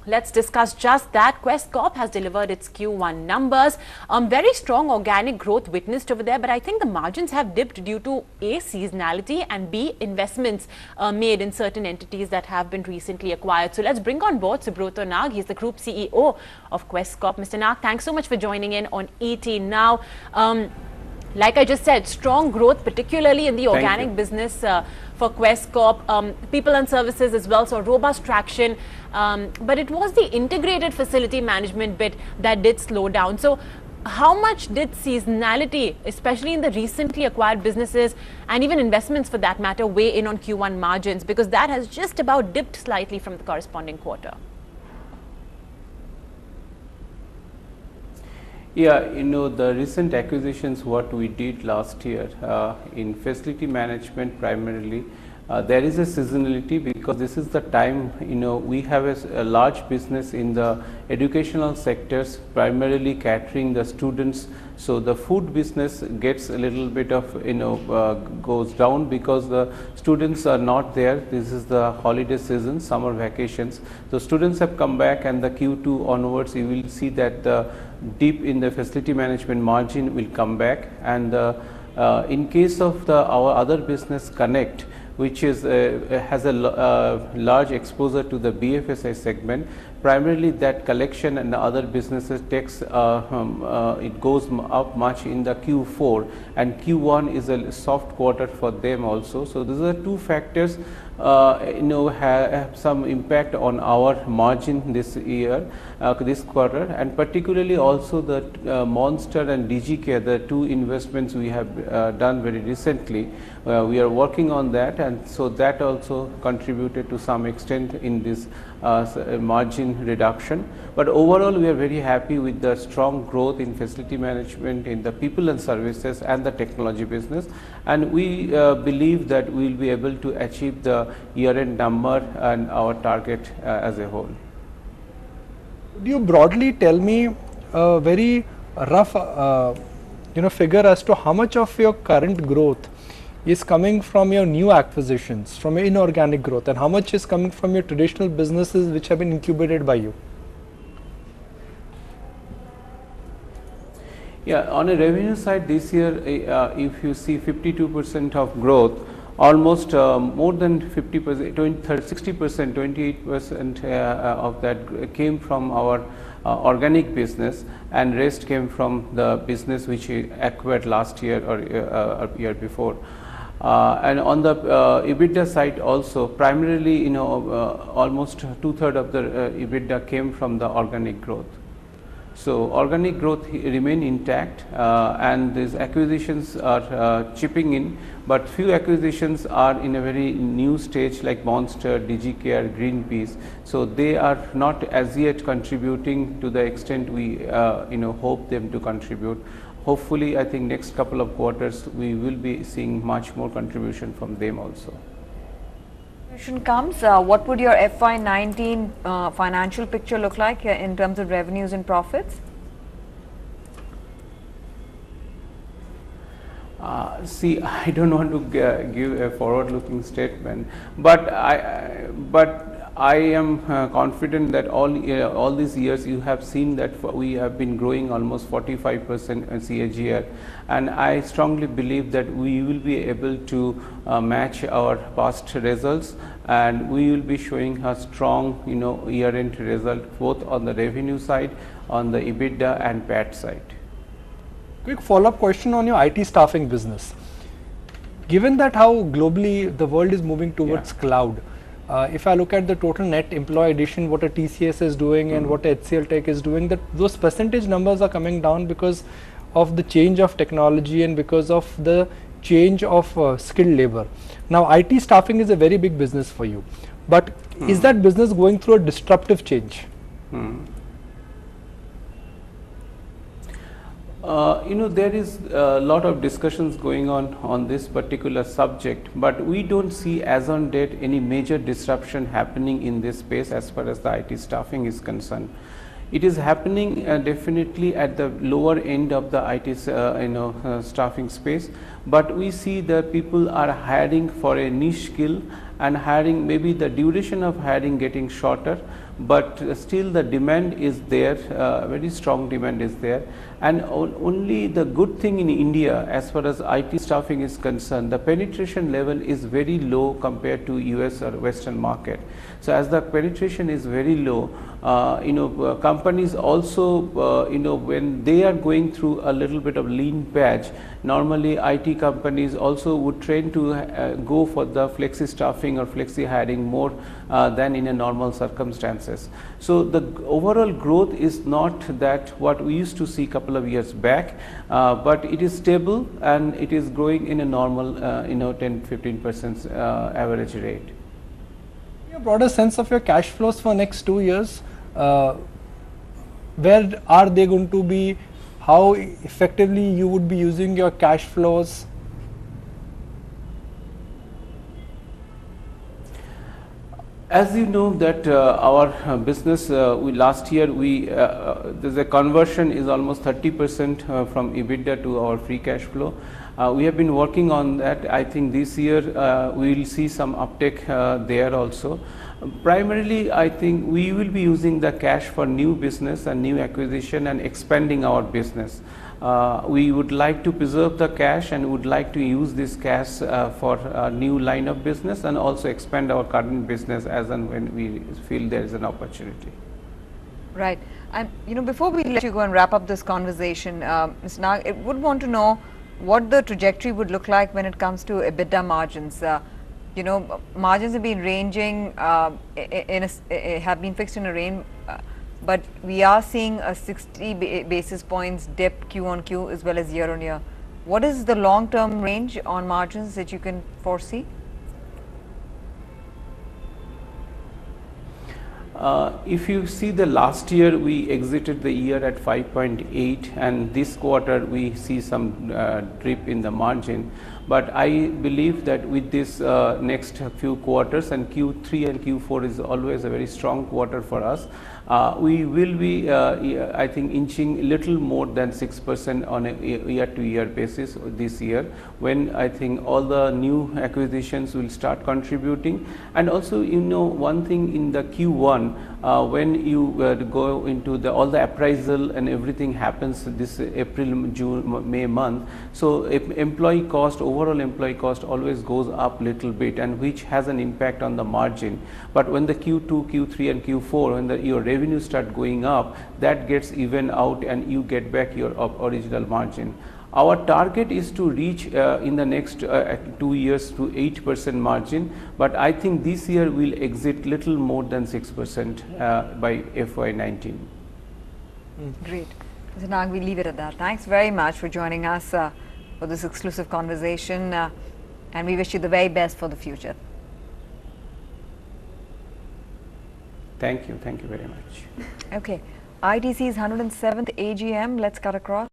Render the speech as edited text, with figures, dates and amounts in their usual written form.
Let's discuss just that. Quess Corp has delivered its Q1 numbers. Very strong organic growth witnessed over there, but I think the margins have dipped due to A, seasonality, and B, investments made in certain entities that have been recently acquired. So let's bring on board Subrata Nag. He's the Group CEO of Quess Corp. Mr. Nag, thanks so much for joining in on ET Now. Like I just said, strong growth, particularly in the organic business for Quess Corp. People and services as well, so robust traction. But it was the integrated facility management bit that did slow down. So how much did seasonality, especially in the recently acquired businesses and even investments for that matter, weigh in on Q1 margins? Because that has just about dipped slightly from the corresponding quarter. Yeah, the recent acquisitions what we did last year in facility management primarily, there is a seasonality because this is the time, we have a large business in the educational sectors, primarily catering the students. So the food business gets a little bit of, goes down because the students are not there. This is the holiday season, summer vacations. So students have come back, and the Q2 onwards, you will see that the dip in the facility management margin will come back. And in case of our other business, Connect, which is has a large exposure to the BFSI segment, primarily that collection and the other businesses takes it goes up much in the Q4, and Q1 is a soft quarter for them also. So these are two factors have some impact on our margin this year, this quarter, and particularly also the Monster and DGK, the two investments we have done very recently. We are working on that, and so that also contributed to some extent in this margin reduction. But overall, we are very happy with the strong growth in facility management, in the people and services, and the technology business, and we believe that we will be able to achieve the year-end number and our target as a whole. Could you broadly tell me a very rough figure as to how much of your current growth is coming from your new acquisitions, from your inorganic growth, and how much is coming from your traditional businesses which have been incubated by you? Yeah, on a revenue side this year, if you see 52% of growth, almost more than 50%, 60%, 28% of that came from our organic business, and rest came from the business which we acquired last year or year before. And on the EBITDA side also, primarily, almost 2/3 of the EBITDA came from the organic growth. So organic growth remain intact, and these acquisitions are chipping in, but few acquisitions are in a very new stage like Monster, DGK, Greenpeace. So they are not as yet contributing to the extent we hope them to contribute. Hopefully, I think next couple of quarters we will be seeing much more contribution from them also. Comes, what would your FY19 financial picture look like in terms of revenues and profits? See, I don't want to give a forward-looking statement, but I am confident that all these years you have seen that we have been growing almost 45% CAGR, and I strongly believe that we will be able to match our past results, and we will be showing a strong year-end result both on the revenue side, on the EBITDA and PAT side. Quick follow-up question on your IT staffing business. Given that how globally the world is moving towards cloud, if I look at the total net employee addition, what a TCS is doing and what HCL Tech is doing, that those percentage numbers are coming down because of the change of technology and because of the change of skilled labor. Now, IT staffing is a very big business for you, but is that business going through a disruptive change? There is a lot of discussions going on this particular subject, but we don't see as on date any major disruption happening in this space as far as the IT staffing is concerned. It is happening definitely at the lower end of the IT staffing space, but we see that people are hiring for a niche skill and hiring, maybe the duration of hiring getting shorter, but still the demand is there, very strong demand is there. And only the good thing in India as far as IT staffing is concerned, the penetration level is very low compared to US or Western market. So as the penetration is very low, companies also, when they are going through a little bit of lean patch, normally IT companies also would train to go for the flexi staffing or flexi hiring more than in a normal circumstances. So the overall growth is not that what we used to see couple of years back, but it is stable and it is growing in a normal 10-15% average rate. A broader sense of your cash flows for next 2 years, where are they going to be? How effectively you would be using your cash flows? As you know that our business, last year the conversion is almost 30% from EBITDA to our free cash flow. We have been working on that. I think this year we will see some uptake there also. Primarily, I think we will be using the cash for new business and new acquisition and expanding our business. We would like to preserve the cash and would like to use this cash for a new line of business and also expand our current business as and when we feel there is an opportunity. Right. And before we let you go and wrap up this conversation, Mr. Nag, I would want to know what the trajectory would look like when it comes to EBITDA margins. Margins have been ranging, have been fixed in a range, but we are seeing a 60 basis points dip Q on Q as well as year on year. What is the long-term range on margins that you can foresee? If you see the last year, we exited the year at 5.8, and this quarter we see some drip in the margin. But I believe that with this next few quarters, and Q3 and Q4 is always a very strong quarter for us, we will be, I think, inching a little more than 6% on a year-to-year basis this year, when I think all the new acquisitions will start contributing. And also, one thing in the Q1, when you go into all the appraisal and everything happens this April, June, May month, so employee cost, overall employee cost always goes up little bit, and which has an impact on the margin. But when the Q2, Q3 and Q4, when your revenue start going up, that gets even out and you get back your original margin. Our target is to reach in the next 2 years to 8% margin, but I think this year we'll exit little more than 6% by FY19. Great. Mr. Nag, we leave it at that. Thanks very much for joining us for this exclusive conversation, and we wish you the very best for the future. Thank you very much. Okay, ITC's 107th AGM, let's cut across.